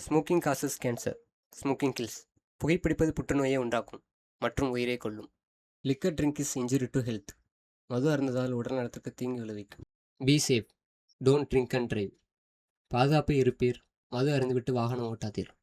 Smoking causes cancer. Smoking kills. புகைப்பிடிப்பது புற்றுநோயை உண்டாக்கும் மற்றும் உயிரை கொல்லும். Liquor drink is injury to health. மது அருந்ததால் உடல் நலத்துக்கு தீங்கு விளைவிக்கும். Be safe. Don't drink and drive. பாதுகாப்பு இருப்பீர். மது அருந்துவிட்டு வாகனம் ஓட்டாதீர்.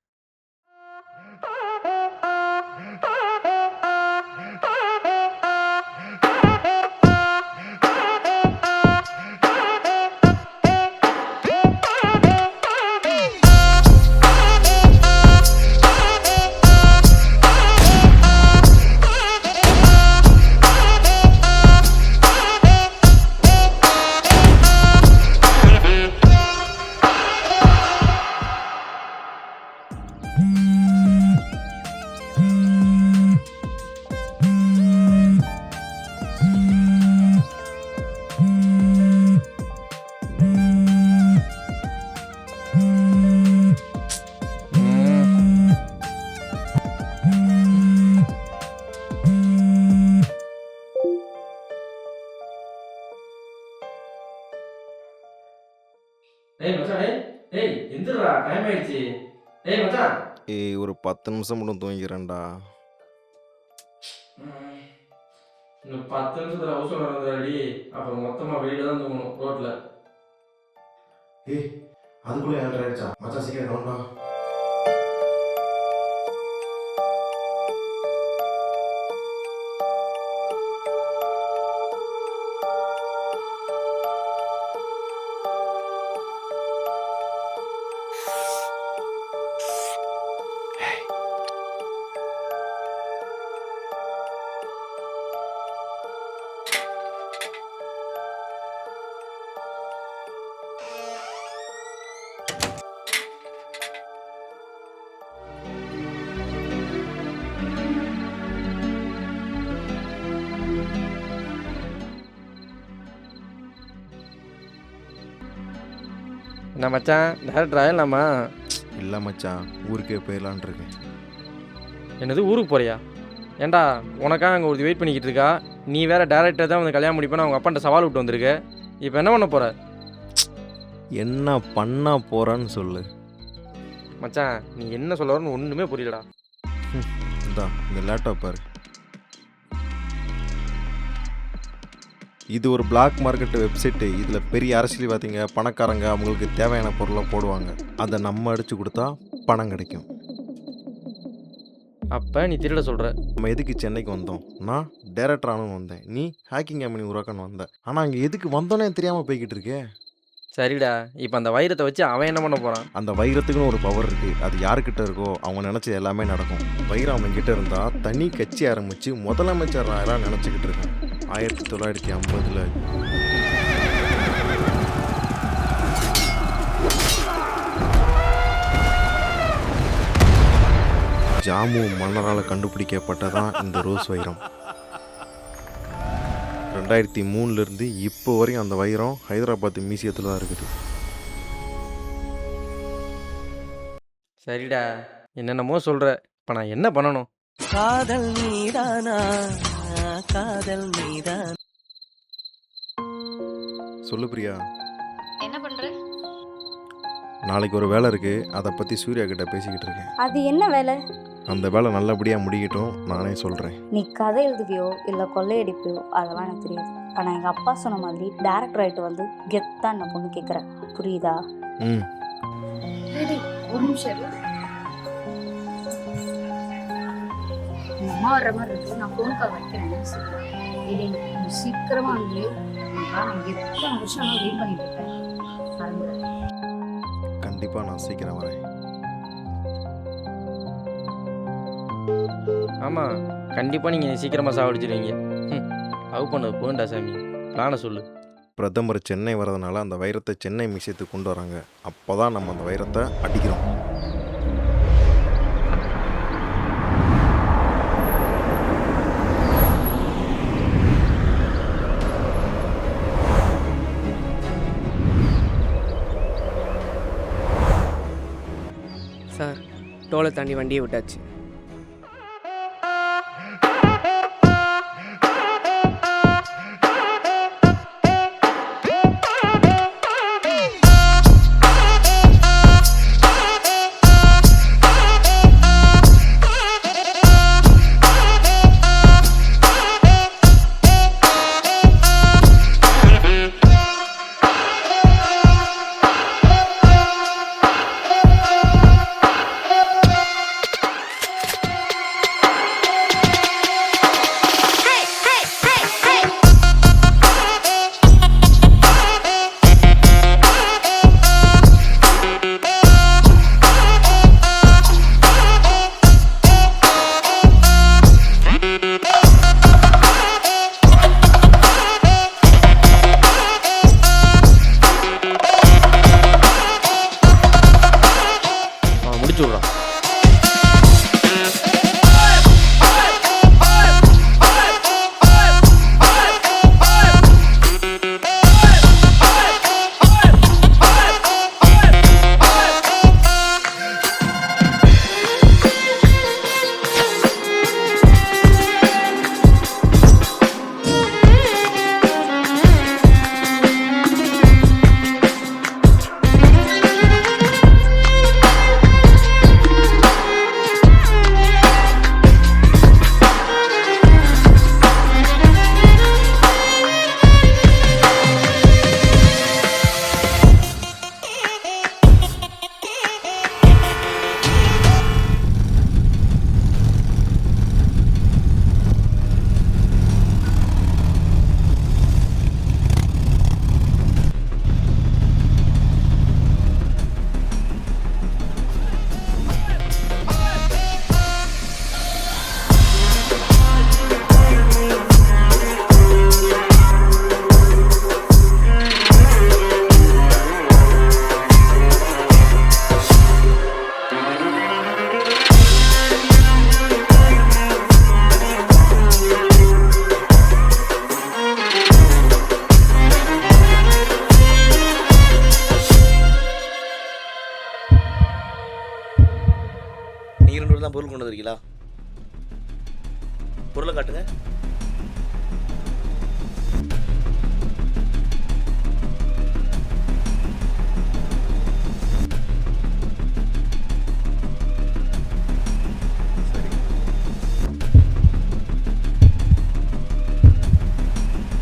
டேய் மச்சான், டேய் எந்திரா, டைம் ஆயிடுச்சு. டேய் மச்சான். ஒரு 10 நிமிஷம் மட்டும் தூங்கிக்கிறேன்டா. இன்னும் 10 நிமிஷத்துல ஹவுஸ் ஓனர் வந்துடாடி. அப்புறம் மொத்தமா வெளியில தான் தூங்கணும், ரோட்ல. அதுக்குள்ளே 7:30 ஆயிடுச்சா? மச்சான் சீக்கிரம் கிளம்பா. என்ன மச்சான், டேரக்டர் ஆயிடலாமா? இல்லை மச்சான், ஊருக்கே போயிடலான் இருக்கேன். என்னது, ஊருக்கு போறியா? ஏண்டா, உனக்காக அங்கே ஒரு வெயிட் பண்ணிக்கிட்டு இருக்கா. நீ வேற டேரக்டர் தான் வந்து கல்யாணம் முடிப்பேன்னு அவங்க அப்பாண்ட சவால் விட்டு வந்திருக்க. இப்போ என்ன பண்ண போற? என்ன பண்ண போறான்னு சொல்லு மச்சான், நீ என்ன சொல்ல வரன்னு ஒன்றுமே புரியலடா. இதான் இந்த லேப்டாப் பாரு. இது ஒரு பிளாக் மார்க்கெட் வெப்சைட்டு. இதில் பெரிய அரசியல்வாதிங்க, பணக்காரங்க அவங்களுக்கு தேவையான பொருளை போடுவாங்க. அதை நம்ம அடித்து கொடுத்தா பணம் கிடைக்கும். அப்போ நீ திருட சொல்கிற? நம்ம எதுக்கு சென்னைக்கு வந்தோம்? நான் டைரக்டர் ஆனு வந்தேன், நீ ஹேக்கிங் கம்பெனி உருவாக்கன்னு வந்தேன். ஆனால் அங்கே எதுக்கு வந்தோன்னே தெரியாமல் போய்கிட்டு இருக்கே. சரிடா, இப்போ அந்த வைரத்தை வச்சு அவன் என்ன பண்ண போகிறான்? அந்த வைரத்துக்குன்னு ஒரு பவர் இருக்குது. அது யாருக்கிட்ட இருக்கோ அவங்க நினச்சது எல்லாமே நடக்கும். வைரம் அவன்கிட்ட இருந்தால் தனி கட்சி ஆரம்பித்து முதலமைச்சர் ஆயிரம் நினச்சிக்கிட்டு இருக்கேன். 1950 ஜாமு மன்னரால் கண்டுபிடிக்கப்பட்டதான் இந்த ரோஸ் வைரம். 2003 இப்போ வரையும் அந்த வைரம் ஹைதராபாத் மியூசியத்தில் தான் இருக்குது. சரிடா, என்னென்னமோ சொல்கிற. இப்போ நான் என்ன பண்ணணும்? காதல் நீதானா, காதல் நீதான். சொல்லு பிரியா. என்ன பண்ற? நாளைக்கு ஒரு வேலை இருக்குது, அதை பற்றி சூர்யா கிட்ட பேசிக்கிட்டு இருக்கேன். அது என்ன வேலை? அந்த வேலை நல்லபடியாக முடிக்கட்டும், நானே சொல்கிறேன். நீ கதை எழுதுவியோ இல்லை கொள்ளையடிப்பியோ அதெல்லாம் எனக்கு தெரியாது. ஆனால் எங்கள் அப்பா சொன்ன மாதிரி டேரக்டர் ஆகிட்டு வந்து கெத்தான் என்ன பொண்ணு கேட்குறேன், புரியுதா? ம் ஒரு நிமிஷம் அம்மா வர்ற மாதிரி இருக்கு. நான் ஃபோன் கால் வைக்கிறேன். சீக்கிரமா வந்து நான் எத்தனை வருஷம் வெயிட் பண்ணிட்டு இருக்கேன். கண்டிப்பாக நான் சீக்கிரம் வரேன். ஆமாம், கண்டிப்பாக நீங்கள் சீக்கிரமாக சாவடிச்சிடுவீங்க. லவ் பண்ணது போண்டா சாமி, பிளானை சொல்லு. பிரதமர் சென்னை வரதுனால அந்த வைரத்தை சென்னை மியூசியத்துக்கு கொண்டு வராங்க. அப்போ தான் நம்ம அந்த வைரத்தை அடிக்கிறோம். சார், டோலை தாண்டி வண்டியை விட்டாச்சு. முடிச்சு விட்றான். நீங்கள் 2 பேரும் தான் பொருள் கொண்டு வந்திருக்கீங்களா? பொருளை காட்டுங்க. சரி.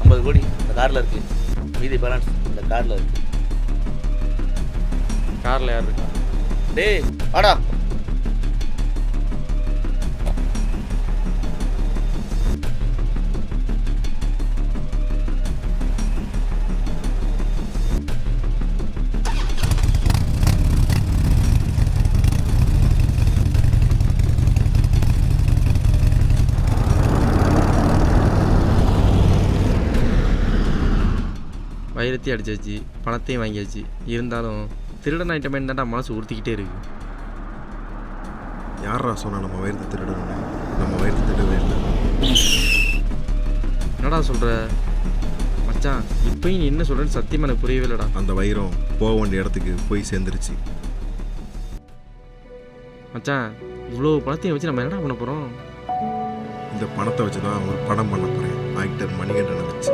50 கோடி இந்த காரில் இருக்கு. மீதி பேலன்ஸ் இந்த காரில் இருக்கு. காரில் யார் இருக்கா? டேய் ஆடா. வைரத்தையும் அடிச்சாச்சு, பணத்தையும் வாங்கியாச்சு. இருந்தாலும் திருடன் ஐட்டமே தான்டா மனசு உறுத்திக்கிட்டே இருக்கு. யாரா சொன்னா நம்ம வைரத்தை திருடணும்னு? நம்ம வைரத்தை திருடவே இல்லை. என்னடா சொல்கிற மச்சான்? இப்போயும் நீ என்ன சொல்கிறேன்னு சத்தியமாக எனக்கு புரியவே இல்லைடா. அந்த வைரம் போக வேண்டிய இடத்துக்கு போய் சேர்ந்துருச்சு. மச்சான், இவ்வளோ பணத்தையும் வச்சு நம்ம என்னடா பண்ண போகிறோம்? இந்த பணத்தை வச்சு தான் ஒரு படம் பண்ண போகிறேன், ஆக்டர் மணிகண்டனை வச்சு.